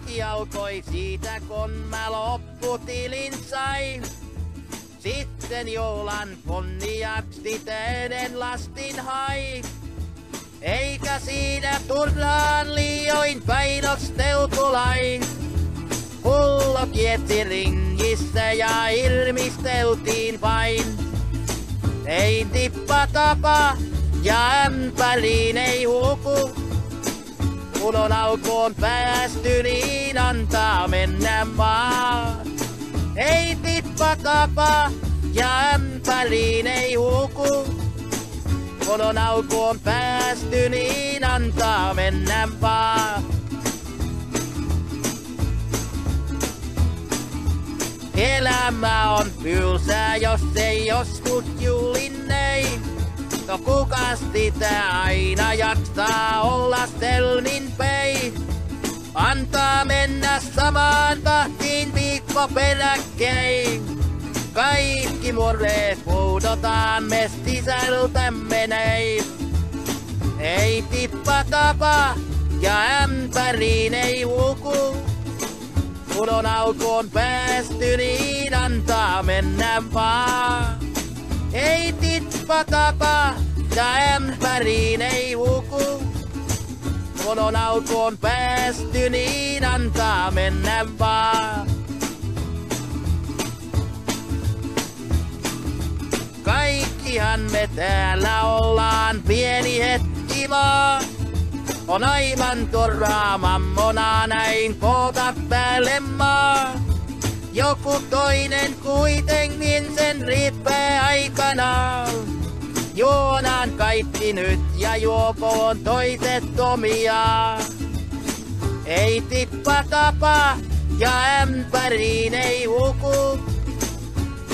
Kaikki alkoi siitä, kun mä lopputilin sain. Sitten juhlan kunniaksi teidän lastin hai. Eikä siinä turhaan liioin painosteltu lain. Pullo kierti ringissä ja ilmisteltiin vain. Ei tippa tapa ja ämpäriin ei huku. Kun on alkuun päästy, niin antaa mennä vaan. Ei tippa tapa ja ämpäriin ei huku. Kun on alkuun päästy, niin antaa mennä vaan. Elämä on tylsää, jos ei joskus juhlinnei. No kukas sitä aina jaksaa olla selnin pei? Antaa mennä samaan tahtiin viikko peräkkäin. Kaikki murreet puudotaan me sisältämme näin. Ei tippa tapa ja ämpäriin ei huku. Kun on alkuun päästy, niin antaa mennä vaan. Ei tippa tapa ja ämpäriin ei huku. Kun on alkuun päästy, niin antaa mennä vaan. Kaikkihan me täällä ollaan pieni hetki vaan. On aivan turhaa mammonaa näin koota päälle maa. Joku toinen kuitenkin sen riippää aikanaan. Juonaan kaikki nyt ja juokoon toiset omiaan. Ei tippa tapa ja ämpäriin ei huku.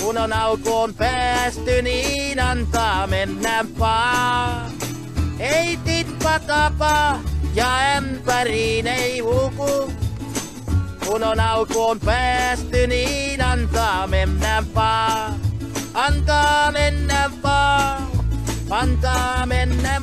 Kun on alkuun päästy, niin antaa mennä vaan. Ei tippa tapa ja ämpäriin ei huku. Kun on alkuun päästy, niin antaa mennä vaan. Antaa mennä vaan. Antaa mennä